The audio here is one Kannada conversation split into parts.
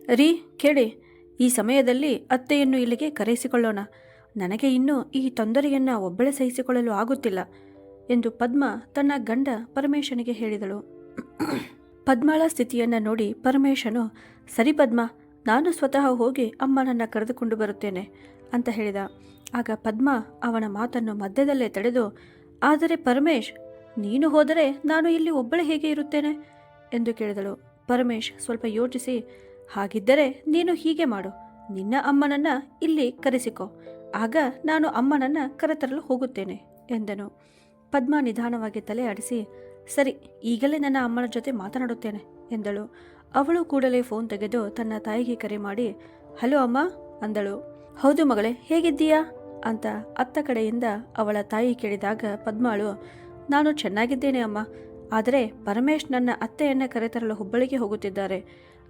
ರೀ ಕೇಳಿ, ಈ ಸಮಯದಲ್ಲಿ ಅತ್ತೆಯನ್ನು ಇಲ್ಲಿಗೆ ಕರೆಸಿಕೊಳ್ಳೋಣ. ನನಗೆ ಇನ್ನೂ ಈ ತೊಂದರೆಯನ್ನು ಒಬ್ಬಳೇ ಸಹಿಸಿಕೊಳ್ಳಲು ಆಗುತ್ತಿಲ್ಲ ಎಂದು ಪದ್ಮ ತನ್ನ ಗಂಡ ಪರಮೇಶನಿಗೆ ಹೇಳಿದಳು. ಪದ್ಮಾಳ ಸ್ಥಿತಿಯನ್ನು ನೋಡಿ ಪರಮೇಶನು, ಸರಿ ಪದ್ಮ, ನಾನು ಸ್ವತಃ ಹೋಗಿ ಅಮ್ಮನನ್ನು ಕರೆದುಕೊಂಡು ಬರುತ್ತೇನೆ ಅಂತ ಹೇಳಿದ. ಆಗ ಪದ್ಮ ಅವನ ಮಾತನ್ನು ಮಧ್ಯದಲ್ಲೇ ತಡೆದು, ಆದರೆ ಪರಮೇಶ್, ನೀನು ಹೋದರೆ ನಾನು ಇಲ್ಲಿ ಒಬ್ಬಳೇ ಹೇಗೆ ಇರುತ್ತೇನೆ ಎಂದು ಕೇಳಿದಳು. ಪರಮೇಶ್ ಸ್ವಲ್ಪ ಯೋಚಿಸಿ, ಹಾಗಿದ್ದರೆ ನೀನು ಹೀಗೆ ಮಾಡು, ನಿನ್ನ ಅಮ್ಮನನ್ನ ಇಲ್ಲಿ ಕರೆಸಿಕೊ, ಆಗ ನಾನು ಅಮ್ಮನನ್ನ ಕರೆತರಲು ಹೋಗುತ್ತೇನೆ ಎಂದನು. ಪದ್ಮ ನಿಧಾನವಾಗಿ ತಲೆ ಆಡಿಸಿ, ಸರಿ, ಈಗಲೇ ನನ್ನ ಅಮ್ಮನ ಜೊತೆ ಮಾತನಾಡುತ್ತೇನೆ ಎಂದಳು. ಅವಳು ಕೂಡಲೇ ಫೋನ್ ತೆಗೆದು ತನ್ನ ತಾಯಿಗೆ ಕರೆ ಮಾಡಿ, ಹಲೋ ಅಮ್ಮ ಅಂದಳು. ಹೌದು ಮಗಳೇ, ಹೇಗಿದ್ದೀಯಾ ಅಂತ ಅತ್ತ ಕಡೆಯಿಂದ ಅವಳ ತಾಯಿ ಕೇಳಿದಾಗ ಪದ್ಮಾಳು, ನಾನು ಚೆನ್ನಾಗಿದ್ದೇನೆ ಅಮ್ಮ, ಆದರೆ ಪರಮೇಶ್ ನನ್ನ ಅತ್ತೆಯನ್ನು ಕರೆತರಲು ಹುಬ್ಬಳ್ಳಿಗೆ ಹೋಗುತ್ತಿದ್ದಾರೆ.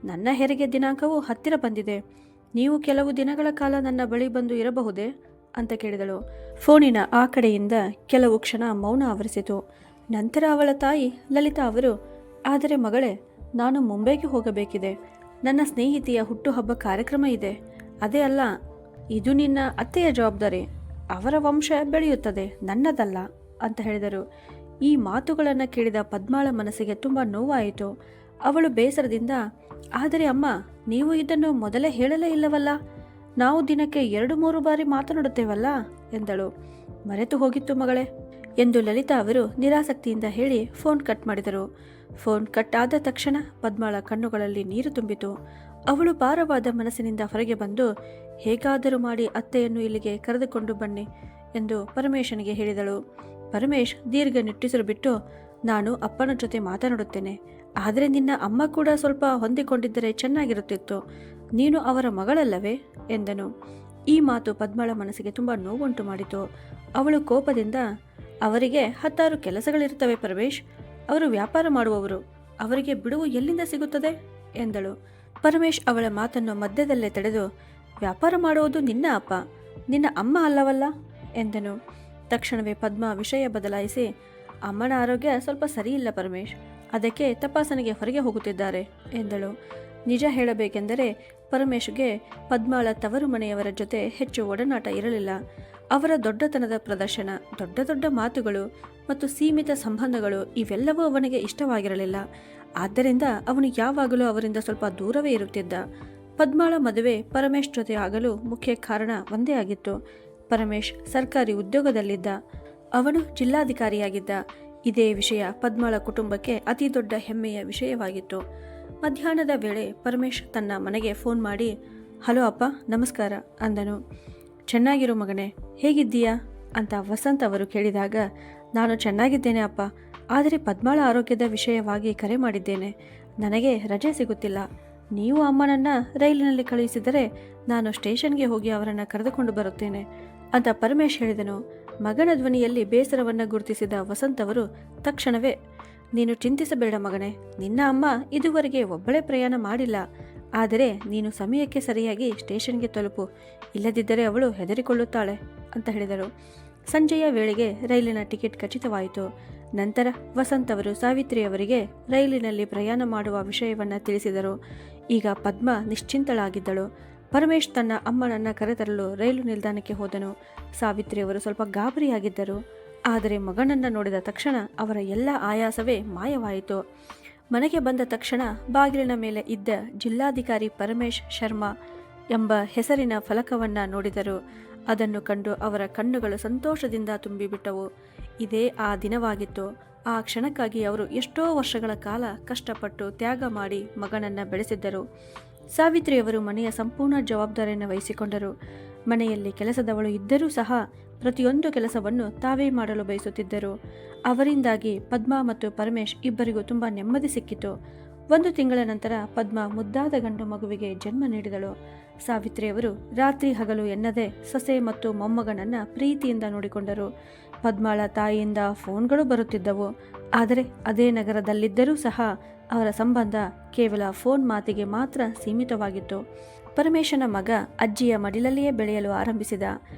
ನನ್ನ ಹೆರಿಗೆ ದಿನಾಂಕವೂ ಹತ್ತಿರ ಬಂದಿದೆ. ನೀವು ಕೆಲವು ದಿನಗಳ ಕಾಲ ನನ್ನ ಬಳಿ ಬಂದು ಇರಬಹುದೇ ಅಂತ ಕೇಳಿದಳು. ಫೋನಿನ ಆ ಕಡೆಯಿಂದ ಕೆಲವು ಕ್ಷಣ ಮೌನ ಆವರಿಸಿತು. ನಂತರ ಅವಳ ತಾಯಿ ಲಲಿತಾ ಅವರು, ಆದರೆ ಮಗಳೇ, ನಾನು ಮುಂಬೈಗೆ ಹೋಗಬೇಕಿದೆ. ನನ್ನ ಸ್ನೇಹಿತೆಯ ಹುಟ್ಟುಹಬ್ಬ ಕಾರ್ಯಕ್ರಮ ಇದೆ. ಅದೇ ಅಲ್ಲ, ಇದು ನಿನ್ನ ಅತ್ತೆಯ ಜವಾಬ್ದಾರಿ. ಅವರ ವಂಶ ಬೆಳೆಯುತ್ತದೆ, ನನ್ನದಲ್ಲ ಅಂತ ಹೇಳಿದರು. ಈ ಮಾತುಗಳನ್ನು ಕೇಳಿದ ಪದ್ಮಾಳ ಮನಸ್ಸಿಗೆ ತುಂಬ ನೋವಾಯಿತು. ಅವಳು ಬೇಸರದಿಂದ, ಆದರೆ ಅಮ್ಮ, ನೀವು ಇದನ್ನು ಮೊದಲೇ ಹೇಳಲೇ ಇಲ್ಲವಲ್ಲ, ನಾವು ದಿನಕ್ಕೆ 2-3 ಬಾರಿ ಮಾತನಾಡುತ್ತೇವಲ್ಲ ಎಂದಳು. ಮರೆತು ಹೋಗಿತ್ತು ಮಗಳೇ ಎಂದು ಲಲಿತಾ ಅವರು ನಿರಾಸಕ್ತಿಯಿಂದ ಹೇಳಿ ಫೋನ್ ಕಟ್ ಮಾಡಿದರು. ಫೋನ್ ಕಟ್ ಆದ ತಕ್ಷಣ ಪದ್ಮಾಳ ಕಣ್ಣುಗಳಲ್ಲಿ ನೀರು ತುಂಬಿತು. ಅವಳು ಭಾರವಾದ ಮನಸ್ಸಿನಿಂದ ಹೊರಗೆ ಬಂದು, ಹೇಗಾದರೂ ಮಾಡಿ ಅತ್ತೆಯನ್ನು ಇಲ್ಲಿಗೆ ಕರೆದುಕೊಂಡು ಬನ್ನಿ ಎಂದು ಪರಮೇಶನಿಗೆ ಹೇಳಿದಳು. ಪರಮೇಶ್ ದೀರ್ಘ ನಿಟ್ಟುಸಿರು ಬಿಟ್ಟು, ನಾನು ಅಪ್ಪನ ಜೊತೆ ಮಾತನಾಡುತ್ತೇನೆ, ಆದರೆ ನಿನ್ನ ಅಮ್ಮ ಕೂಡ ಸ್ವಲ್ಪ ಹೊಂದಿಕೊಂಡಿದ್ದರೆ ಚೆನ್ನಾಗಿರುತ್ತಿತ್ತು. ನೀನು ಅವರ ಮಗಳಲ್ಲವೇ ಎಂದನು. ಈ ಮಾತು ಪದ್ಮಾಳ ಮನಸ್ಸಿಗೆ ತುಂಬ ನೋವುಂಟು ಮಾಡಿತು. ಅವಳು ಕೋಪದಿಂದ, ಅವರಿಗೆ 10 ಕೆಲಸಗಳಿರ್ತವೆ ಪರಮೇಶ್, ಅವರು ವ್ಯಾಪಾರ ಮಾಡುವವರು, ಅವರಿಗೆ ಬಿಡುವು ಎಲ್ಲಿಂದ ಸಿಗುತ್ತದೆ ಎಂದಳು. ಪರಮೇಶ್ ಅವಳ ಮಾತನ್ನು ಮಧ್ಯದಲ್ಲೇ ತಡೆದು, ವ್ಯಾಪಾರ ಮಾಡುವುದು ನಿನ್ನ ಅಪ್ಪ, ನಿನ್ನ ಅಮ್ಮ ಅಲ್ಲವಲ್ಲ ಎಂದನು. ತಕ್ಷಣವೇ ಪದ್ಮ ವಿಷಯ ಬದಲಾಯಿಸಿ, ಅಮ್ಮನ ಆರೋಗ್ಯ ಸ್ವಲ್ಪ ಸರಿಯಿಲ್ಲ ಪರಮೇಶ್, ಅದಕ್ಕೆ ತಪಾಸಣೆಗೆ ಹೊರಗೆ ಹೋಗುತ್ತಿದ್ದಾರೆ ಎಂದಳು. ನಿಜ ಹೇಳಬೇಕೆಂದರೆ ಪರಮೇಶ್ಗೆ ಪದ್ಮಾಳ ತವರು ಮನೆಯವರ ಜೊತೆ ಹೆಚ್ಚು ಒಡನಾಟ ಇರಲಿಲ್ಲ. ಅವರ ದೊಡ್ಡತನದ ಪ್ರದರ್ಶನ, ದೊಡ್ಡ ದೊಡ್ಡ ಮಾತುಗಳು ಮತ್ತು ಸೀಮಿತ ಸಂಬಂಧಗಳು ಇವೆಲ್ಲವೂ ಅವನಿಗೆ ಇಷ್ಟವಾಗಿರಲಿಲ್ಲ. ಆದ್ದರಿಂದ ಅವನು ಯಾವಾಗಲೂ ಅವರಿಂದ ಸ್ವಲ್ಪ ದೂರವೇ ಇರುತ್ತಿದ್ದ. ಪದ್ಮಾಳ ಮದುವೆ ಪರಮೇಶ್ ಜೊತೆ ಆಗಲು ಮುಖ್ಯ ಕಾರಣ ಒಂದೇ ಆಗಿತ್ತು. ಪರಮೇಶ್ ಸರ್ಕಾರಿ ಉದ್ಯೋಗದಲ್ಲಿದ್ದ, ಅವನು ಜಿಲ್ಲಾಧಿಕಾರಿಯಾಗಿದ್ದ. ಇದೇ ವಿಷಯ ಪದ್ಮಾಳ ಕುಟುಂಬಕ್ಕೆ ಅತಿ ದೊಡ್ಡ ಹೆಮ್ಮೆಯ ವಿಷಯವಾಗಿತ್ತು. ಮಧ್ಯಾಹ್ನದ ವೇಳೆ ಪರಮೇಶ್ ತನ್ನ ಮನೆಗೆ ಫೋನ್ ಮಾಡಿ, ಹಲೋ ಅಪ್ಪ, ನಮಸ್ಕಾರ ಅಂದನು. ಚೆನ್ನಾಗಿರು ಮಗನೇ, ಹೇಗಿದ್ದೀಯಾ ಅಂತ ವಸಂತ್ ಅವರು ಕೇಳಿದಾಗ, ನಾನು ಚೆನ್ನಾಗಿದ್ದೇನೆ ಅಪ್ಪ, ಆದರೆ ಪದ್ಮಾಳ ಆರೋಗ್ಯದ ವಿಷಯವಾಗಿ ಕರೆ ಮಾಡಿದ್ದೇನೆ. ನನಗೆ ರಜೆ ಸಿಗುತ್ತಿಲ್ಲ. ನೀವು ಅಮ್ಮನನ್ನು ರೈಲಿನಲ್ಲಿ ಕಳುಹಿಸಿದರೆ ನಾನು ಸ್ಟೇಷನ್ಗೆ ಹೋಗಿ ಅವರನ್ನು ಕರೆದುಕೊಂಡು ಬರುತ್ತೇನೆ ಅಂತ ಪರಮೇಶ್ ಹೇಳಿದನು. ಮಗನ ಧ್ವನಿಯಲ್ಲಿ ಬೇಸರವನ್ನು ಗುರುತಿಸಿದ ವಸಂತ್ ಅವರು ತಕ್ಷಣವೇ, ನೀನು ಚಿಂತಿಸಬೇಡ ಮಗನೇ, ನಿನ್ನ ಅಮ್ಮ ಇದುವರೆಗೆ ಒಬ್ಬಳೇ ಪ್ರಯಾಣ ಮಾಡಿಲ್ಲ. ಆದರೆ ನೀನು ಸಮಯಕ್ಕೆ ಸರಿಯಾಗಿ ಸ್ಟೇಷನ್ಗೆ ತಲುಪು, ಇಲ್ಲದಿದ್ದರೆ ಅವಳು ಹೆದರಿಕೊಳ್ಳುತ್ತಾಳೆ ಅಂತ ಹೇಳಿದರು. ಸಂಜೆಯ ವೇಳೆಗೆ ರೈಲಿನ ಟಿಕೆಟ್ ಖಚಿತವಾಯಿತು. ನಂತರ ವಸಂತ್ ಅವರು ಸಾವಿತ್ರಿಯವರಿಗೆ ರೈಲಿನಲ್ಲಿ ಪ್ರಯಾಣ ಮಾಡುವ ವಿಷಯವನ್ನು ತಿಳಿಸಿದರು. ಈಗ ಪದ್ಮ ನಿಶ್ಚಿಂತಳಾಗಿದ್ದಳು. ಪರಮೇಶ್ ತನ್ನ ಅಮ್ಮನನ್ನು ಕರೆತರಲು ರೈಲು ನಿಲ್ದಾಣಕ್ಕೆ ಹೋದನು. ಸಾವಿತ್ರಿಯವರು ಸ್ವಲ್ಪ ಗಾಬರಿಯಾಗಿದ್ದರು. ಆದರೆ ಮಗನನ್ನು ನೋಡಿದ ತಕ್ಷಣ ಅವರ ಎಲ್ಲ ಆಯಾಸವೇ ಮಾಯವಾಯಿತು. ಮನೆಗೆ ಬಂದ ತಕ್ಷಣ ಬಾಗಿಲಿನ ಮೇಲೆ ಇದ್ದ ಜಿಲ್ಲಾಧಿಕಾರಿ ಪರಮೇಶ್ ಶರ್ಮಾ ಎಂಬ ಹೆಸರಿನ ಫಲಕವನ್ನು ನೋಡಿದರು. ಅದನ್ನು ಕಂಡು ಅವರ ಕಣ್ಣುಗಳು ಸಂತೋಷದಿಂದ ತುಂಬಿಬಿಟ್ಟವು. ಇದೇ ಆ ದಿನವಾಗಿತ್ತು. ಆ ಕ್ಷಣಕ್ಕಾಗಿ ಅವರು ಎಷ್ಟೋ ವರ್ಷಗಳ ಕಾಲ ಕಷ್ಟಪಟ್ಟು ತ್ಯಾಗ ಮಾಡಿ ಮಗನನ್ನು ಬೆಳೆಸಿದ್ದರು. ಸಾವಿತ್ರಿಯವರು ಮನೆಯ ಸಂಪೂರ್ಣ ಜವಾಬ್ದಾರಿಯನ್ನು ವಹಿಸಿಕೊಂಡರು. ಮನೆಯಲ್ಲಿ ಕೆಲಸದವಳು ಇದ್ದರೂ ಸಹ ಪ್ರತಿಯೊಂದು ಕೆಲಸವನ್ನು ತಾವೇ ಮಾಡಲು ಬಯಸುತ್ತಿದ್ದರು. ಅವರಿಂದಾಗಿ ಪದ್ಮ ಮತ್ತು ಪರಮೇಶ್ ಇಬ್ಬರಿಗೂ ತುಂಬ ನೆಮ್ಮದಿ ಸಿಕ್ಕಿತು. 1 ತಿಂಗಳ ನಂತರ ಪದ್ಮ ಮುದ್ದಾದ ಗಂಡು ಮಗುವಿಗೆ ಜನ್ಮ ನೀಡಿದಳು. ಸಾವಿತ್ರಿಯವರು ರಾತ್ರಿ ಹಗಲು ಎನ್ನದೆ ಸೊಸೆ ಮತ್ತು ಮೊಮ್ಮಗನನ್ನು ಪ್ರೀತಿಯಿಂದ ನೋಡಿಕೊಂಡರು. ಪದ್ಮಾಳ ತಾಯಿಯಿಂದ ಫೋನ್ಗಳು ಬರುತ್ತಿದ್ದವು. ಆದರೆ ಅದೇ ನಗರದಲ್ಲಿದ್ದರೂ ಸಹ ಅವರ ಸಂಬಂಧ ಕೇವಲ ಫೋನ್ ಮಾತಿಗೆ ಮಾತ್ರ ಸೀಮಿತವಾಗಿತ್ತು. ಪರಮೇಶನ ಮಗ ಅಜ್ಜಿಯ ಮಡಿಲಲ್ಲಿಯೇ ಬೆಳೆಯಲು ಆರಂಭಿಸಿದ.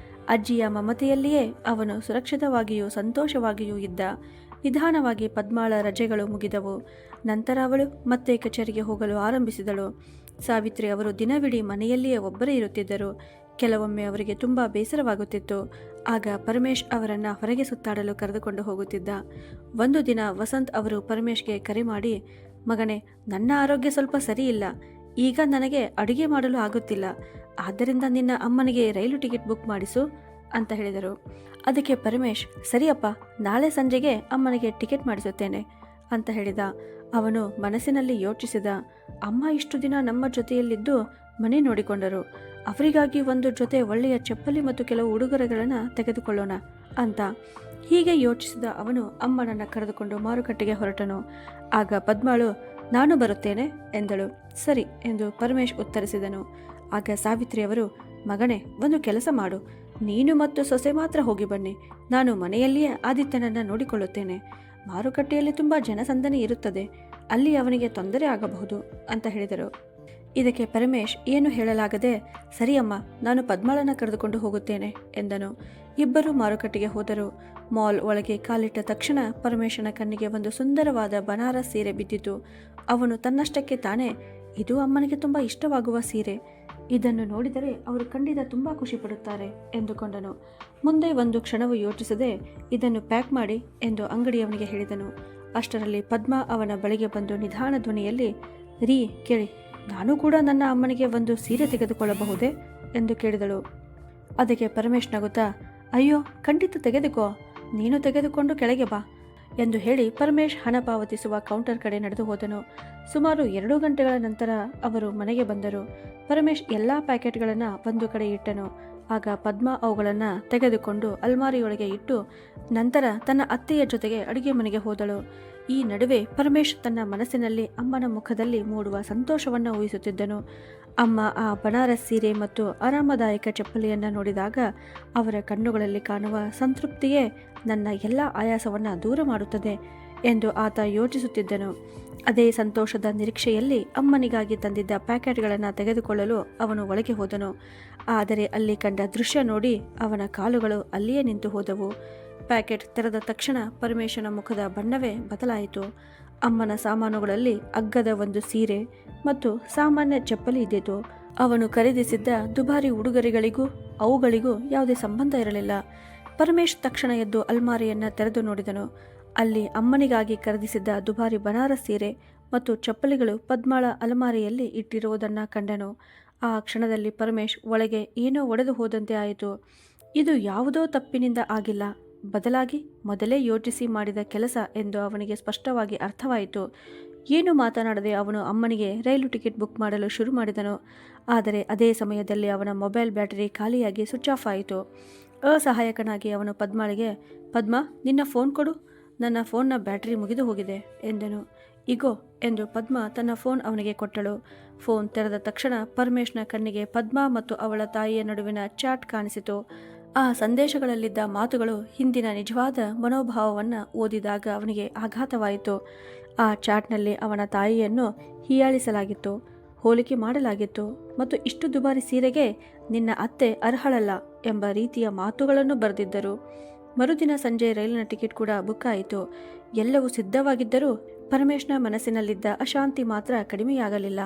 ಅಜ್ಜಿಯ ಮಮತೆಯಲ್ಲಿಯೇ ಅವನು ಸುರಕ್ಷಿತವಾಗಿಯೂ ಸಂತೋಷವಾಗಿಯೂ ಇದ್ದ. ನಿಧಾನವಾಗಿ ಪದ್ಮಾಳ ರಜೆಗಳು ಮುಗಿದವು. ನಂತರ ಅವಳು ಮತ್ತೆ ಕಚೇರಿಗೆ ಹೋಗಲು ಆರಂಭಿಸಿದಳು. ಸಾವಿತ್ರಿ ಅವರು ದಿನವಿಡೀ ಮನೆಯಲ್ಲಿಯೇ ಒಬ್ಬರೇ ಇರುತ್ತಿದ್ದರು. ಕೆಲವೊಮ್ಮೆ ಅವರಿಗೆ ತುಂಬ ಬೇಸರವಾಗುತ್ತಿತ್ತು. ಆಗ ಪರಮೇಶ್ ಅವರನ್ನು ಹೊರಗೆ ಸುತ್ತಾಡಲು ಕರೆದುಕೊಂಡು ಹೋಗುತ್ತಿದ್ದ. ಒಂದು ದಿನ ವಸಂತ್ ಅವರು ಪರಮೇಶ್ಗೆ ಕರೆ ಮಾಡಿ, ಮಗನೇ, ನನ್ನ ಆರೋಗ್ಯ ಸ್ವಲ್ಪ ಸರಿಯಿಲ್ಲ. ಈಗ ನನಗೆ ಅಡುಗೆ ಮಾಡಲು ಆಗುತ್ತಿಲ್ಲ. ಆದ್ದರಿಂದ ನಿನ್ನ ಅಮ್ಮನಿಗೆ ರೈಲು ಟಿಕೆಟ್ ಬುಕ್ ಮಾಡಿಸು ಅಂತ ಹೇಳಿದರು. ಅದಕ್ಕೆ ಪರಮೇಶ್, ಸರಿಯಪ್ಪ, ನಾಳೆ ಸಂಜೆಗೆ ಅಮ್ಮನಿಗೆ ಟಿಕೆಟ್ ಮಾಡಿಸುತ್ತೇನೆ ಅಂತ ಹೇಳಿದ. ಅವನು ಮನಸ್ಸಿನಲ್ಲಿ ಯೋಚಿಸಿದ, ಅಮ್ಮ ಇಷ್ಟು ದಿನ ನಮ್ಮ ಜೊತೆಯಲ್ಲಿದ್ದು ಮನೆ ನೋಡಿಕೊಂಡರು. ಅವರಿಗಾಗಿ ಒಂದು ಜೊತೆ ಒಳ್ಳೆಯ ಚಪ್ಪಲಿ ಮತ್ತು ಕೆಲವು ಉಡುಗೊರೆಗಳನ್ನು ತೆಗೆದುಕೊಳ್ಳೋಣ ಅಂತ. ಹೀಗೆ ಯೋಚಿಸಿದ ಅವನು ಅಮ್ಮನನ್ನು ಕರೆದುಕೊಂಡು ಮಾರುಕಟ್ಟೆಗೆ ಹೊರಟನು. ಆಗ ಪದ್ಮಾಳು, ನಾನು ಬರುತ್ತೇನೆ ಎಂದಳು. ಸರಿ ಎಂದು ಪರಮೇಶ್ ಉತ್ತರಿಸಿದನು. ಆಗ ಸಾವಿತ್ರಿಯವರು, ಮಗನೇ, ಒಂದು ಕೆಲಸ ಮಾಡು. ನೀನು ಮತ್ತು ಸೊಸೆ ಮಾತ್ರ ಹೋಗಿ ಬನ್ನಿ. ನಾನು ಮನೆಯಲ್ಲಿಯೇ ಆದಿತ್ಯನನ್ನು ನೋಡಿಕೊಳ್ಳುತ್ತೇನೆ. ಮಾರುಕಟ್ಟೆಯಲ್ಲಿ ತುಂಬ ಜನಸಂದಣಿ ಇರುತ್ತದೆ. ಅಲ್ಲಿ ಅವನಿಗೆ ತೊಂದರೆ ಆಗಬಹುದು ಅಂತ ಹೇಳಿದರು. ಇದಕ್ಕೆ ಪರಮೇಶ್ ಏನು ಹೇಳಲಾಗದೆ, ಸರಿಯಮ್ಮ, ನಾನು ಪದ್ಮಾಳನ್ನು ಕರೆದುಕೊಂಡು ಹೋಗುತ್ತೇನೆ ಎಂದನು. ಇಬ್ಬರು ಮಾರುಕಟ್ಟೆಗೆ ಹೋದರು. ಮಾಲ್ ಒಳಗೆ ಕಾಲಿಟ್ಟ ತಕ್ಷಣ ಪರಮೇಶನ ಕಣ್ಣಿಗೆ ಒಂದು ಸುಂದರವಾದ ಬನಾರಸ್ ಸೀರೆ ಬಿದ್ದಿತು. ಅವನು ತನ್ನಷ್ಟಕ್ಕೆ ತಾನೇ, ಇದು ಅಮ್ಮನಿಗೆ ತುಂಬ ಇಷ್ಟವಾಗುವ ಸೀರೆ. ಇದನ್ನು ನೋಡಿದರೆ ಅವರು ಖಂಡಿತ ತುಂಬ ಖುಷಿ ಪಡುತ್ತಾರೆ ಎಂದುಕೊಂಡನು. ಮುಂದೆ ಒಂದು ಕ್ಷಣವೂ ಯೋಚಿಸದೆ, ಇದನ್ನು ಪ್ಯಾಕ್ ಮಾಡಿ ಎಂದು ಅಂಗಡಿಯವನಿಗೆ ಹೇಳಿದನು. ಅಷ್ಟರಲ್ಲಿ ಪದ್ಮಾ ಅವನ ಬಳಿಗೆ ಬಂದು ನಿಧಾನ ಧ್ವನಿಯಲ್ಲಿ, ರೀ ಕೇಳಿ, ನಾನು ಕೂಡ ನನ್ನ ಅಮ್ಮನಿಗೆ ಒಂದು ಸೀರೆ ತೆಗೆದುಕೊಳ್ಳಬಹುದೇ ಎಂದು ಕೇಳಿದಳು. ಅದಕ್ಕೆ ಪರಮೇಶ್ ನಗುತ್ತಾ, ಅಯ್ಯೋ, ಖಂಡಿತ ತೆಗೆದುಕೋ, ನೀನು ತೆಗೆದುಕೊಂಡು ಕೆಳಗೆ ಬಾ ಎಂದು ಹೇಳಿ ಪರಮೇಶ್ ಹಣ ಪಾವತಿಸುವ ಕೌಂಟರ್ ಕಡೆ ನಡೆದು ಹೋದನು. ಸುಮಾರು 2 ಗಂಟೆಗಳ ನಂತರ ಅವರು ಮನೆಗೆ ಬಂದರು. ಪರಮೇಶ್ ಎಲ್ಲ ಪ್ಯಾಕೆಟ್ಗಳನ್ನು ಒಂದು ಕಡೆ ಇಟ್ಟನು. ಆಗ ಪದ್ಮಾ ಅವುಗಳನ್ನು ತೆಗೆದುಕೊಂಡು ಅಲ್ಮಾರಿಯೊಳಗೆ ಇಟ್ಟು ನಂತರ ತನ್ನ ಅತ್ತೆಯ ಜೊತೆಗೆ ಅಡುಗೆ ಮನೆಗೆ ಹೋದಳು. ಈ ನಡುವೆ ಪರಮೇಶ್ ತನ್ನ ಮನಸ್ಸಿನಲ್ಲಿ ಅಮ್ಮನ ಮುಖದಲ್ಲಿ ಮೂಡುವ ಸಂತೋಷವನ್ನು ಊಹಿಸುತ್ತಿದ್ದನು. ಅಮ್ಮ ಆ ಬನಾರಸ್ ಸೀರೆ ಮತ್ತು ಆರಾಮದಾಯಕ ಚಪ್ಪಲಿಯನ್ನು ನೋಡಿದಾಗ ಅವರ ಕಣ್ಣುಗಳಲ್ಲಿ ಕಾಣುವ ಸಂತೃಪ್ತಿಯೇ ನನ್ನ ಎಲ್ಲ ಆಯಾಸವನ್ನು ದೂರ ಮಾಡುತ್ತದೆ ಎಂದು ಆತ ಯೋಚಿಸುತ್ತಿದ್ದನು. ಅದೇ ಸಂತೋಷದ ನಿರೀಕ್ಷೆಯಲ್ಲಿ ಅಮ್ಮನಿಗಾಗಿ ತಂದಿದ್ದ ಪ್ಯಾಕೆಟ್ಗಳನ್ನು ತೆಗೆದುಕೊಳ್ಳಲು ಅವನು ಒಳಗೆ ಹೋದನು. ಆದರೆ ಅಲ್ಲಿ ಕಂಡ ದೃಶ್ಯ ನೋಡಿ ಅವನ ಕಾಲುಗಳು ಅಲ್ಲಿಯೇ ನಿಂತು ಹೋದವು. ಪ್ಯಾಕೆಟ್ ತೆರೆದ ತಕ್ಷಣ ಪರಮೇಶನ ಮುಖದ ಬಣ್ಣವೇ ಬದಲಾಯಿತು. ಅಮ್ಮನ ಸಾಮಾನುಗಳಲ್ಲಿ ಅಗ್ಗದ ಒಂದು ಸೀರೆ ಮತ್ತು ಸಾಮಾನ್ಯ ಚಪ್ಪಲಿ ಇದ್ದಿತು. ಅವನು ಖರೀದಿಸಿದ್ದ ದುಬಾರಿ ಉಡುಗೊರೆಗಳಿಗೂ ಅವುಗಳಿಗೂ ಯಾವುದೇ ಸಂಬಂಧ ಇರಲಿಲ್ಲ. ಪರಮೇಶ್ ತಕ್ಷಣ ಎದ್ದು ಅಲ್ಮಾರಿಯನ್ನು ತೆರೆದು ನೋಡಿದನು. ಅಲ್ಲಿ ಅಮ್ಮನಿಗಾಗಿ ಖರೀದಿಸಿದ್ದ ದುಬಾರಿ ಬನಾರಸ್ ಸೀರೆ ಮತ್ತು ಚಪ್ಪಲಿಗಳು ಪದ್ಮಾಳ ಅಲಮಾರಿಯಲ್ಲಿ ಇಟ್ಟಿರುವುದನ್ನು ಕಂಡನು. ಆ ಕ್ಷಣದಲ್ಲಿ ಪರಮೇಶ್ ಒಳಗೆ ಏನೋ ಒಡೆದು ಹೋದಂತೆ ಆಯಿತು. ಇದು ಯಾವುದೋ ತಪ್ಪಿನಿಂದ ಆಗಿಲ್ಲ, ಬದಲಾಗಿ ಮೊದಲೇ ಯೋಚಿಸಿ ಮಾಡಿದ ಕೆಲಸ ಎಂದು ಅವನಿಗೆ ಸ್ಪಷ್ಟವಾಗಿ ಅರ್ಥವಾಯಿತು. ಏನು ಮಾತನಾಡದೆ ಅವನು ಅಮ್ಮನಿಗೆ ರೈಲು ಟಿಕೆಟ್ ಬುಕ್ ಮಾಡಲು ಶುರು ಮಾಡಿದನು. ಆದರೆ ಅದೇ ಸಮಯದಲ್ಲಿ ಅವನ ಮೊಬೈಲ್ ಬ್ಯಾಟರಿ ಖಾಲಿಯಾಗಿ ಸ್ವಿಚ್ ಆಫ್ ಆಯಿತು. ಅಸಹಾಯಕನಾಗಿ ಅವನು ಪದ್ಮಾಳಿಗೆ, ಪದ್ಮಾ, ನಿನ್ನ ಫೋನ್ ಕೊಡು, ನನ್ನ ಫೋನ್ನ ಬ್ಯಾಟರಿ ಮುಗಿದು ಹೋಗಿದೆ ಎಂದನು. ಇಗೋ ಎಂದು ಪದ್ಮಾ ತನ್ನ ಫೋನ್ ಅವನಿಗೆ ಕೊಟ್ಟಳು. ಫೋನ್ ತೆರೆದ ತಕ್ಷಣ ಪರಮೇಶ್ನ ಕಣ್ಣಿಗೆ ಪದ್ಮಾ ಮತ್ತು ಅವಳ ತಾಯಿಯ ನಡುವಿನ ಚಾಟ್ ಕಾಣಿಸಿತು. ಆ ಸಂದೇಶಗಳಲ್ಲಿದ್ದ ಮಾತುಗಳು ಹಿಂದಿನ ನಿಜವಾದ ಮನೋಭಾವವನ್ನು ಓದಿದಾಗ ಅವನಿಗೆ ಆಘಾತವಾಯಿತು. ಆ ಚಾಟ್ನಲ್ಲಿ ಅವನ ತಾಯಿಯನ್ನು ಹೀಯಾಳಿಸಲಾಗಿತ್ತು, ಹೋಲಿಕೆ ಮಾಡಲಾಗಿತ್ತು ಮತ್ತು ಇಷ್ಟು ದುಬಾರಿ ಸೀರೆಗೆ ನಿನ್ನ ಅತ್ತೆ ಅರ್ಹಳಲ್ಲ ಎಂಬ ರೀತಿಯ ಮಾತುಗಳನ್ನು ಬರೆದಿದ್ದರು. ಮರುದಿನ ಸಂಜೆ ರೈಲಿನ ಟಿಕೆಟ್ ಕೂಡ ಬುಕ್ ಆಯಿತು. ಎಲ್ಲವೂ ಸಿದ್ಧವಾಗಿದ್ದರೂ ಪರಮೇಶ್ನ ಮನಸ್ಸಿನಲ್ಲಿದ್ದ ಅಶಾಂತಿ ಮಾತ್ರ ಕಡಿಮೆಯಾಗಲಿಲ್ಲ.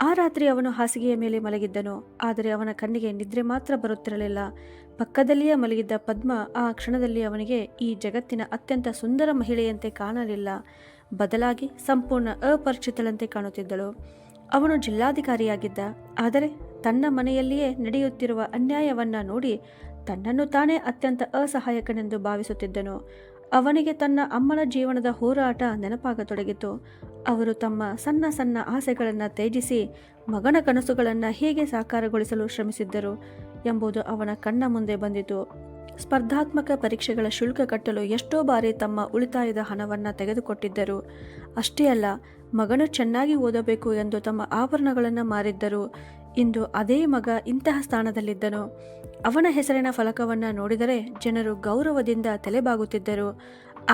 ಆ ರಾತ್ರಿ ಅವನು ಹಾಸಿಗೆಯ ಮೇಲೆ ಮಲಗಿದ್ದನು. ಆದರೆ ಅವನ ಕಣ್ಣಿಗೆ ನಿದ್ರೆ ಮಾತ್ರ ಬರುತ್ತಿರಲಿಲ್ಲ. ಪಕ್ಕದಲ್ಲಿಯೇ ಮಲಗಿದ್ದ ಪದ್ಮಾ ಆ ಕ್ಷಣದಲ್ಲಿ ಅವನಿಗೆ ಈ ಜಗತ್ತಿನ ಅತ್ಯಂತ ಸುಂದರ ಮಹಿಳೆಯಂತೆ ಕಾಣಲಿಲ್ಲ, ಬದಲಾಗಿ ಸಂಪೂರ್ಣ ಅಪರಿಚಿತಳಂತೆ ಕಾಣುತ್ತಿದ್ದಳು. ಅವನು ಜಿಲ್ಲಾಧಿಕಾರಿಯಾಗಿದ್ದ. ಆದರೆ ತನ್ನ ಮನೆಯಲ್ಲಿಯೇ ನಡೆಯುತ್ತಿರುವ ಅನ್ಯಾಯವನ್ನು ನೋಡಿ ತನ್ನನ್ನು ತಾನೇ ಅತ್ಯಂತ ಅಸಹಾಯಕನೆಂದು ಭಾವಿಸುತ್ತಿದ್ದನು. ಅವನಿಗೆ ತನ್ನ ಅಮ್ಮನ ಜೀವನದ ಹೋರಾಟ ನೆನಪಾಗತೊಡಗಿತು. ಅವರು ತಮ್ಮ ಸಣ್ಣ ಸಣ್ಣ ಆಸೆಗಳನ್ನು ತ್ಯಜಿಸಿ ಮಗನ ಕನಸುಗಳನ್ನು ಹೇಗೆ ಸಾಕಾರಗೊಳಿಸಲು ಶ್ರಮಿಸಿದ್ದರು ಎಂಬುದು ಅವನ ಕಣ್ಣ ಮುಂದೆ ಬಂದಿತು. ಸ್ಪರ್ಧಾತ್ಮಕ ಪರೀಕ್ಷೆಗಳ ಶುಲ್ಕ ಕಟ್ಟಲು ಎಷ್ಟೋ ಬಾರಿ ತಮ್ಮ ಉಳಿತಾಯದ ಹಣವನ್ನು ತೆಗೆದುಕೊಟ್ಟಿದ್ದರು. ಅಷ್ಟೇ ಅಲ್ಲ, ಮಗನು ಚೆನ್ನಾಗಿ ಓದಬೇಕು ಎಂದು ತಮ್ಮ ಆಭರಣಗಳನ್ನು ಮಾರಿದ್ದರು. ಇಂದು ಅದೇ ಮಗ ಇಂತಹ ಸ್ಥಾನದಲ್ಲಿದ್ದನು. ಅವನ ಹೆಸರಿನ ಫಲಕವನ್ನು ನೋಡಿದರೆ ಜನರು ಗೌರವದಿಂದ ತಲೆಬಾಗುತ್ತಿದ್ದರು.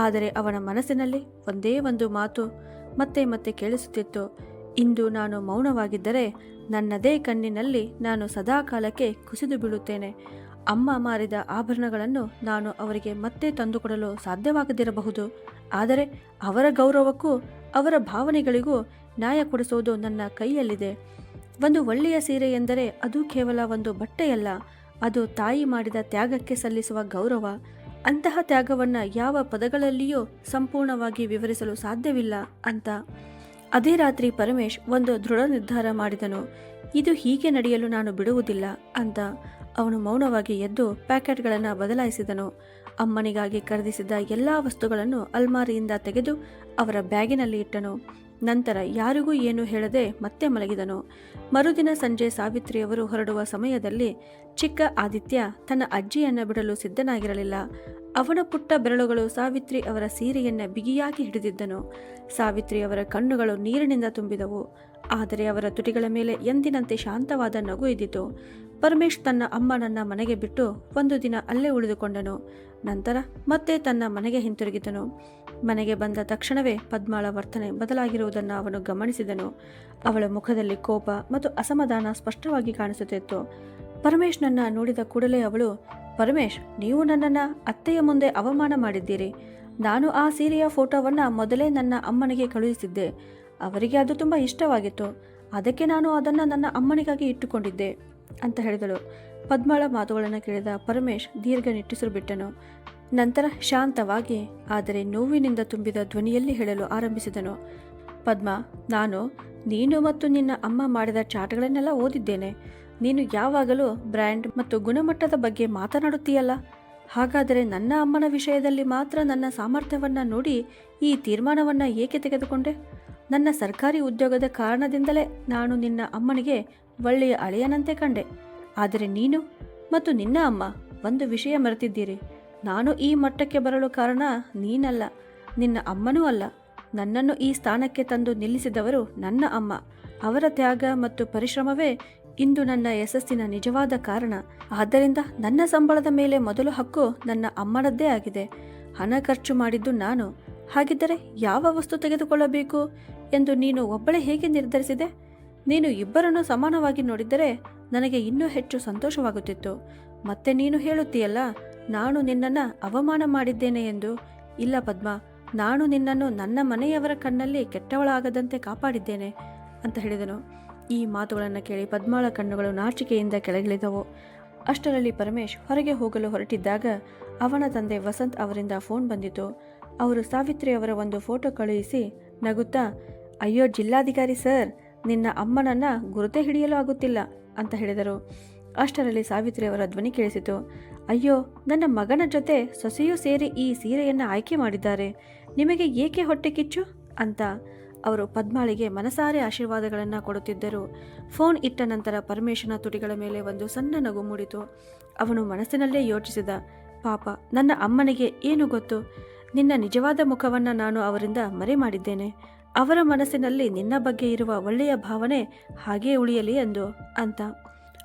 ಆದರೆ ಅವನ ಮನಸ್ಸಿನಲ್ಲಿ ಒಂದೇ ಒಂದು ಮಾತು ಮತ್ತೆ ಮತ್ತೆ ಕೇಳಿಸುತ್ತಿತ್ತು, ಇಂದು ನಾನು ಮೌನವಾಗಿದ್ದರೆ ನನ್ನದೇ ಕಣ್ಣಿನಲ್ಲಿ ನಾನು ಸದಾಕಾಲಕ್ಕೆ ಕುಸಿದು ಬೀಳುತ್ತೇನೆ. ಅಮ್ಮ ಮಾರಿದ ಆಭರಣಗಳನ್ನು ನಾನು ಅವರಿಗೆ ಮತ್ತೆ ತಂದುಕೊಡಲು ಸಾಧ್ಯವಾಗದಿರಬಹುದು, ಆದರೆ ಅವರ ಗೌರವಕ್ಕೂ ಅವರ ಭಾವನೆಗಳಿಗೂ ನ್ಯಾಯ ಕೊಡಿಸೋದು ನನ್ನ ಕೈಯಲ್ಲಿದೆ. ಒಂದು ಒಳ್ಳೆಯ ಸೀರೆ ಎಂದರೆ ಅದು ಕೇವಲ ಒಂದು ಬಟ್ಟೆಯಲ್ಲ, ಅದು ತಾಯಿ ಮಾಡಿದ ತ್ಯಾಗಕ್ಕೆ ಸಲ್ಲಿಸುವ ಗೌರವ. ಅಂತಹ ತ್ಯಾಗವನ್ನು ಯಾವ ಪದಗಳಲ್ಲಿಯೂ ಸಂಪೂರ್ಣವಾಗಿ ವಿವರಿಸಲು ಸಾಧ್ಯವಿಲ್ಲ ಅಂತ. ಅದೇ ರಾತ್ರಿ ಪರಮೇಶ್ ಒಂದು ದೃಢ ನಿರ್ಧಾರ ಮಾಡಿದನು. ಇದು ಹೀಗೆ ನಡೆಯಲು ನಾನು ಬಿಡುವುದಿಲ್ಲ ಅಂತ. ಅವನು ಮೌನವಾಗಿ ಎದ್ದು ಪ್ಯಾಕೆಟ್ಗಳನ್ನು ಬದಲಾಯಿಸಿದನು. ಅಮ್ಮನಿಗಾಗಿ ಖರೀದಿಸಿದ ಎಲ್ಲ ವಸ್ತುಗಳನ್ನು ಅಲ್ಮಾರಿಯಿಂದ ತೆಗೆದು ಅವರ ಬ್ಯಾಗಿನಲ್ಲಿ ಇಟ್ಟನು. ನಂತರ ಯಾರಿಗೂ ಏನೂ ಹೇಳದೆ ಮತ್ತೆ ಮಲಗಿದನು. ಮರುದಿನ ಸಂಜೆ ಸಾವಿತ್ರಿಯವರು ಹೊರಡುವ ಸಮಯದಲ್ಲಿ ಚಿಕ್ಕ ಆದಿತ್ಯ ತನ್ನ ಅಜ್ಜಿಯನ್ನು ಬಿಡಲು ಸಿದ್ಧನಾಗಿರಲಿಲ್ಲ. ಅವನ ಪುಟ್ಟ ಬೆರಳುಗಳು ಸಾವಿತ್ರಿ ಅವರ ಸೀರೆಯನ್ನು ಬಿಗಿಯಾಗಿ ಹಿಡಿದಿದ್ದನು. ಸಾವಿತ್ರಿ ಅವರ ಕಣ್ಣುಗಳು ನೀರಿನಿಂದ ತುಂಬಿದವು, ಆದರೆ ಅವರ ತುಟಿಗಳ ಮೇಲೆ ಎಂದಿನಂತೆ ಶಾಂತವಾದ ನಗು ಇದ್ದಿತು. ಪರಮೇಶ್ ತನ್ನ ಅಮ್ಮನನ್ನ ಮನೆಗೆ ಬಿಟ್ಟು ಒಂದು ದಿನ ಅಲ್ಲೇ ಉಳಿದುಕೊಂಡನು. ನಂತರ ಮತ್ತೆ ತನ್ನ ಮನೆಗೆ ಹಿಂತಿರುಗಿದನು. ಮನೆಗೆ ಬಂದ ತಕ್ಷಣವೇ ಪದ್ಮಾಳ ವರ್ತನೆ ಬದಲಾಗಿರುವುದನ್ನು ಅವನು ಗಮನಿಸಿದನು. ಅವಳ ಮುಖದಲ್ಲಿ ಕೋಪ ಮತ್ತು ಅಸಮಾಧಾನ ಸ್ಪಷ್ಟವಾಗಿ ಕಾಣಿಸುತ್ತಿತ್ತು. ಪರಮೇಶ್ನನ್ನ ನೋಡಿದ ಕೂಡಲೇ ಅವಳು, ಪರಮೇಶ್, ನೀವು ನನ್ನನ್ನು ಅತ್ತೆಯ ಮುಂದೆ ಅವಮಾನ ಮಾಡಿದ್ದೀರಿ. ನಾನು ಆ ಸೀರೆಯ ಫೋಟೋವನ್ನು ಮೊದಲೇ ನನ್ನ ಅಮ್ಮನಿಗೆ ಕಳುಹಿಸಿದ್ದೆ. ಅವರಿಗೆ ಅದು ತುಂಬ ಇಷ್ಟವಾಗಿತ್ತು. ಅದಕ್ಕೆ ನಾನು ಅದನ್ನು ನನ್ನ ಅಮ್ಮನಿಗಾಗಿ ಇಟ್ಟುಕೊಂಡಿದ್ದೆ ಅಂತ ಹೇಳಿದಳು. ಪದ್ಮಾಳ ಮಾತುಗಳನ್ನು ಕೇಳಿದ ಪರಮೇಶ್ ದೀರ್ಘ ನಿಟ್ಟುಸಿರು ಬಿಟ್ಟನು. ನಂತರ ಶಾಂತವಾಗಿ ಆದರೆ ನೋವಿನಿಂದ ತುಂಬಿದ ಧ್ವನಿಯಲ್ಲಿ ಹೇಳಲು ಆರಂಭಿಸಿದನು. ಪದ್ಮಾ, ನೀನು ಮತ್ತು ನಿನ್ನ ಅಮ್ಮ ಮಾಡಿದ ಚಾಟ್ಗಳನ್ನೆಲ್ಲ ಓದಿದ್ದೇನೆ. ನೀನು ಯಾವಾಗಲೂ ಬ್ರ್ಯಾಂಡ್ ಮತ್ತು ಗುಣಮಟ್ಟದ ಬಗ್ಗೆ ಮಾತನಾಡುತ್ತೀಯಲ್ಲ. ಹಾಗಾದರೆ ನನ್ನ ಅಮ್ಮನ ವಿಷಯದಲ್ಲಿ ಮಾತ್ರ ನನ್ನ ಸಾಮರ್ಥ್ಯವನ್ನು ನೋಡಿ ಈ ತೀರ್ಮಾನವನ್ನು ಏಕೆ ತೆಗೆದುಕೊಂಡೆ? ನನ್ನ ಸರ್ಕಾರಿ ಉದ್ಯೋಗದ ಕಾರಣದಿಂದಲೇ ನಾನು ನಿನ್ನ ಅಮ್ಮನಿಗೆ ಒಳ್ಳೆಯ ಅಳಿಯನಂತೆ ಕಂಡೆ. ಆದರೆ ನೀನು ಮತ್ತು ನಿನ್ನ ಅಮ್ಮ ಒಂದು ವಿಷಯ ಮರೆತಿದ್ದೀರಿ. ನಾನು ಈ ಮಟ್ಟಕ್ಕೆ ಬರಲು ಕಾರಣ ನೀನಲ್ಲ, ನಿನ್ನ ಅಮ್ಮನೂ ಅಲ್ಲ. ನನ್ನನ್ನು ಈ ಸ್ಥಾನಕ್ಕೆ ತಂದು ನಿಲ್ಲಿಸಿದವರು ನನ್ನ ಅಮ್ಮ. ಅವರ ತ್ಯಾಗ ಮತ್ತು ಪರಿಶ್ರಮವೇ ಇಂದು ನನ್ನ ಯಶಸ್ಸಿನ ನಿಜವಾದ ಕಾರಣ. ಆದ್ದರಿಂದ ನನ್ನ ಸಂಬಳದ ಮೇಲೆ ಮೊದಲು ಹಕ್ಕು ನನ್ನ ಅಮ್ಮನದ್ದೇ ಆಗಿದೆ. ಹಣ ಖರ್ಚು ಮಾಡಿದ್ದು ನಾನು. ಹಾಗಿದ್ದರೆ ಯಾವ ವಸ್ತು ತೆಗೆದುಕೊಳ್ಳಬೇಕು ಎಂದು ನೀನು ಒಬ್ಬಳೇ ಹೇಗೆ ನಿರ್ಧರಿಸಿದೆ? ನೀನು ಇಬ್ಬರನ್ನು ಸಮಾನವಾಗಿ ನೋಡಿದ್ದರೆ ನನಗೆ ಇನ್ನೂ ಹೆಚ್ಚು ಸಂತೋಷವಾಗುತ್ತಿತ್ತು. ಮತ್ತೆ ನೀನು ಹೇಳುತ್ತೀಯಲ್ಲ, ನಾನು ನಿನ್ನನ್ನು ಅವಮಾನ ಮಾಡಿದ್ದೇನೆ ಎಂದು. ಇಲ್ಲ ಪದ್ಮಾ, ನಾನು ನಿನ್ನನ್ನು ನನ್ನ ಮನೆಯವರ ಕಣ್ಣಲ್ಲಿ ಕೆಟ್ಟವಳಾಗದಂತೆ ಕಾಪಾಡಿದ್ದೇನೆ ಅಂತ ಹೇಳಿದನು. ಈ ಮಾತುಗಳನ್ನು ಕೇಳಿ ಪದ್ಮಾಳ ಕಣ್ಣುಗಳು ನಾಚಿಕೆಯಿಂದ ಕೆಳಗಿಳಿದವು. ಅಷ್ಟರಲ್ಲಿ ಪರಮೇಶ್ ಹೊರಗೆ ಹೋಗಲು ಹೊರಟಿದ್ದಾಗ ಅವನ ತಂದೆ ವಸಂತ್ ಅವರಿಂದ ಫೋನ್ ಬಂದಿತು. ಅವರು ಸಾವಿತ್ರಿ ಅವರ ಒಂದು ಫೋಟೋ ಕಳುಹಿಸಿ ನಗುತ್ತಾ, ಅಯ್ಯೋ ಜಿಲ್ಲಾಧಿಕಾರಿ ಸರ್, ನಿನ್ನ ಅಮ್ಮನನ್ನ ಗುರುತೇ ಹಿಡಿಯಲು ಆಗುತ್ತಿಲ್ಲ ಅಂತ ಹೇಳಿದರು. ಅಷ್ಟರಲ್ಲಿ ಸಾವಿತ್ರಿ ಅವರ ಧ್ವನಿ ಕೇಳಿಸಿತು. ಅಯ್ಯೋ, ನನ್ನ ಮಗನ ಜೊತೆ ಸೊಸೆಯೂ ಸೇರಿ ಈ ಸೀರೆಯನ್ನು ಆಯ್ಕೆ ಮಾಡಿದ್ದಾರೆ. ನಿಮಗೆ ಏಕೆ ಹೊಟ್ಟೆ ಕಿಚ್ಚು ಅಂತ ಅವರು ಪದ್ಮಾಳಿಗೆ ಮನಸಾರೆ ಆಶೀರ್ವಾದಗಳನ್ನು ಕೊಡುತ್ತಿದ್ದರು. ಫೋನ್ ಇಟ್ಟ ನಂತರ ಪರಮೇಶನ ತುಟಿಗಳ ಮೇಲೆ ಒಂದು ಸಣ್ಣ ನಗು ಮೂಡಿತು. ಅವನು ಮನಸ್ಸಿನಲ್ಲೇ ಯೋಚಿಸಿದ, ಪಾಪ ನನ್ನ ಅಮ್ಮನಿಗೆ ಏನು ಗೊತ್ತು? ನಿನ್ನ ನಿಜವಾದ ಮುಖವನ್ನು ನಾನು ಅವರಿಂದ ಮರೆ ಮಾಡಿದ್ದೇನೆ. ಅವರ ಮನಸ್ಸಿನಲ್ಲಿ ನಿನ್ನ ಬಗ್ಗೆ ಇರುವ ಒಳ್ಳೆಯ ಭಾವನೆ ಹಾಗೇ ಉಳಿಯಲಿ ಎಂದು ಅಂತ.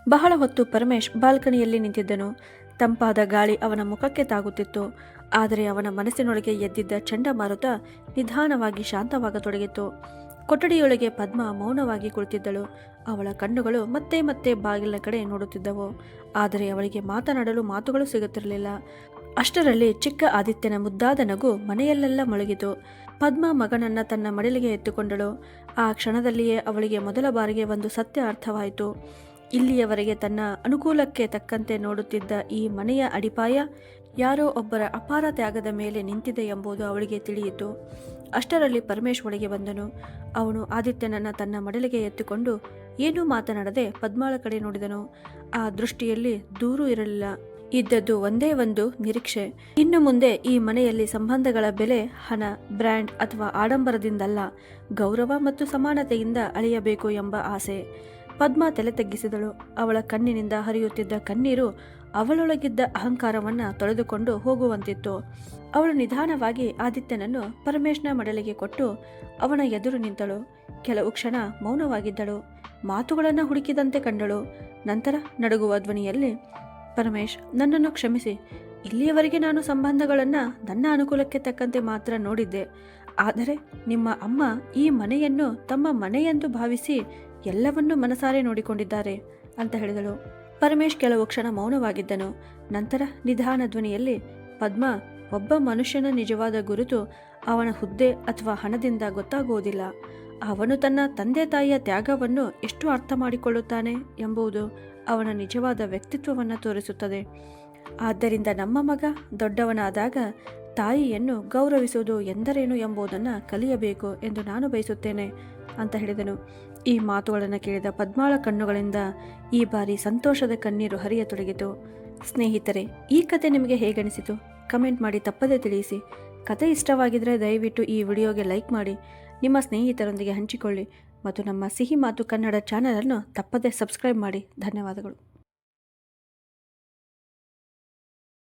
ಬಹಳ ಹೊತ್ತು ಪರಮೇಶ್ ಬಾಲ್ಕನಿಯಲ್ಲಿ ನಿಂತಿದ್ದನು. ತಂಪಾದ ಗಾಳಿ ಅವನ ಮುಖಕ್ಕೆ ತಾಗುತ್ತಿತ್ತು. ಆದರೆ ಅವನ ಮನಸ್ಸಿನೊಳಗೆ ಎದ್ದಿದ್ದ ಚಂಡಮಾರುತ ನಿಧಾನವಾಗಿ ಶಾಂತವಾಗತೊಡಗಿತ್ತು. ಕೊಠಡಿಯೊಳಗೆ ಪದ್ಮಾ ಮೌನವಾಗಿ ಕುಳಿತಿದ್ದಳು. ಅವಳ ಕಣ್ಣುಗಳು ಮತ್ತೆ ಮತ್ತೆ ಬಾಗಿಲಿನ ಕಡೆ ನೋಡುತ್ತಿದ್ದವು. ಆದರೆ ಅವಳಿಗೆ ಮಾತನಾಡಲು ಮಾತುಗಳು ಸಿಗುತ್ತಿರಲಿಲ್ಲ. ಅಷ್ಟರಲ್ಲಿ ಚಿಕ್ಕ ಆದಿತ್ಯನ ಮುದ್ದಾದ ನಗು ಮನೆಯಲ್ಲೆಲ್ಲ ಮೊಳಗಿತು. ಪದ್ಮಾ ಮಗನನ್ನ ತನ್ನ ಮಡಿಲಿಗೆ ಎತ್ತುಕೊಂಡಳು. ಆ ಕ್ಷಣದಲ್ಲಿಯೇ ಅವಳಿಗೆ ಮೊದಲ ಬಾರಿಗೆ ಒಂದು ಸತ್ಯ ಅರ್ಥವಾಯಿತು. ಇಲ್ಲಿಯವರೆಗೆ ತನ್ನ ಅನುಕೂಲಕ್ಕೆ ತಕ್ಕಂತೆ ನೋಡುತ್ತಿದ್ದ ಈ ಮನೆಯ ಅಡಿಪಾಯ ಯಾರೋ ಒಬ್ಬರ ಅಪಾರ ತ್ಯಾಗದ ಮೇಲೆ ನಿಂತಿದೆ ಎಂಬುದು ಅವಳಿಗೆ ತಿಳಿಯಿತು. ಅಷ್ಟರಲ್ಲಿ ಪರಮೇಶ್ ಒಳಗೆ ಬಂದನು. ಅವನು ಆದಿತ್ಯನನ್ನ ತನ್ನ ಮಡಲಿಗೆ ಎತ್ತುಕೊಂಡು ಏನೂ ಮಾತನಾಡದೆ ಪದ್ಮಾಳ ಕಡೆ ನೋಡಿದನು. ಆ ದೃಷ್ಟಿಯಲ್ಲಿ ದೂರು ಇರಲಿಲ್ಲ. ಇದ್ದದ್ದು ಒಂದೇ ಒಂದು ನಿರೀಕ್ಷೆ. ಇನ್ನು ಮುಂದೆ ಈ ಮನೆಯಲ್ಲಿ ಸಂಬಂಧಗಳ ಬೆಲೆ ಹಣ, ಬ್ರ್ಯಾಂಡ್ ಅಥವಾ ಆಡಂಬರದಿಂದಲ್ಲ, ಗೌರವ ಮತ್ತು ಸಮಾನತೆಯಿಂದ ಅಳೆಯಬೇಕು ಎಂಬ ಆಸೆ. ಪದ್ಮಾ ತಲೆ ತಗ್ಗಿಸಿದಳು. ಅವಳ ಕಣ್ಣಿನಿಂದ ಹರಿಯುತ್ತಿದ್ದ ಕಣ್ಣೀರು ಅವಳೊಳಗಿದ್ದ ಅಹಂಕಾರವನ್ನು ತೊಳೆದುಕೊಂಡು ಹೋಗುವಂತಿತ್ತು. ಅವಳು ನಿಧಾನವಾಗಿ ಆದಿತ್ಯನನ್ನು ಪರಮೇಶ್ನ ಮಡಲಿಗೆ ಕೊಟ್ಟು ಅವನ ಎದುರು ನಿಂತಳು. ಕೆಲವು ಕ್ಷಣ ಮೌನವಾಗಿದ್ದಳು. ಮಾತುಗಳನ್ನು ಹುಡುಕಿದಂತೆ ಕಂಡಳು. ನಂತರ ನಡುಗುವ ಧ್ವನಿಯಲ್ಲಿ, ಪರಮೇಶ್, ನನ್ನನ್ನು ಕ್ಷಮಿಸಿ. ಇಲ್ಲಿಯವರೆಗೆ ನಾನು ಸಂಬಂಧಗಳನ್ನು ನನ್ನ ಅನುಕೂಲಕ್ಕೆ ತಕ್ಕಂತೆ ಮಾತ್ರ ನೋಡಿದ್ದೆ. ಆದರೆ ನಿಮ್ಮ ಅಮ್ಮ ಈ ಮನೆಯನ್ನು ತಮ್ಮ ಮನೆಯೆಂದು ಭಾವಿಸಿ ಎಲ್ಲವನ್ನೂ ಮನಸಾರೆ ನೋಡಿಕೊಂಡಿದ್ದಾರೆ ಅಂತ ಹೇಳಿದಳು. ಪರಮೇಶ್ ಕೆಲವು ಕ್ಷಣ ಮೌನವಾಗಿದ್ದನು. ನಂತರ ನಿಧಾನ ಧ್ವನಿಯಲ್ಲಿ, ಪದ್ಮಾ, ಒಬ್ಬ ಮನುಷ್ಯನ ನಿಜವಾದ ಗುರುತು ಅವನ ಹುದ್ದೆ ಅಥವಾ ಹಣದಿಂದ ಗೊತ್ತಾಗುವುದಿಲ್ಲ. ಅವನು ತನ್ನ ತಂದೆ ತಾಯಿಯ ತ್ಯಾಗವನ್ನು ಎಷ್ಟು ಅರ್ಥ ಮಾಡಿಕೊಳ್ಳುತ್ತಾನೆ ಎಂಬುದು ಅವನ ನಿಜವಾದ ವ್ಯಕ್ತಿತ್ವವನ್ನು ತೋರಿಸುತ್ತದೆ. ಆದ್ದರಿಂದ ನಮ್ಮ ಮಗ ದೊಡ್ಡವನಾದಾಗ ತಾಯಿಯನ್ನು ಗೌರವಿಸುವುದು ಎಂದರೇನು ಎಂಬುದನ್ನು ಕಲಿಯಬೇಕು ಎಂದು ನಾನು ಬಯಸುತ್ತೇನೆ ಅಂತ ಹೇಳಿದನು. ಈ ಮಾತುಗಳನ್ನು ಕೇಳಿದ ಪದ್ಮಾಳ ಕಣ್ಣುಗಳಿಂದ ಈ ಬಾರಿ ಸಂತೋಷದ ಕಣ್ಣೀರು ಹರಿಯತೊಡಗಿತು. ಸ್ನೇಹಿತರೆ, ಈ ಕತೆ ನಿಮಗೆ ಹೇಗನಿಸಿತು? ಕಮೆಂಟ್ ಮಾಡಿ ತಪ್ಪದೇ ತಿಳಿಸಿ. ಕತೆ ಇಷ್ಟವಾಗಿದ್ದರೆ ದಯವಿಟ್ಟು ಈ ವಿಡಿಯೋಗೆ ಲೈಕ್ ಮಾಡಿ, ನಿಮ್ಮ ಸ್ನೇಹಿತರೊಂದಿಗೆ ಹಂಚಿಕೊಳ್ಳಿ ಮತ್ತು ನಮ್ಮ ಸಿಹಿ ಮಾತು ಕನ್ನಡ ಚಾನಲನ್ನು ತಪ್ಪದೇ ಸಬ್ಸ್ಕ್ರೈಬ್ ಮಾಡಿ. ಧನ್ಯವಾದಗಳು.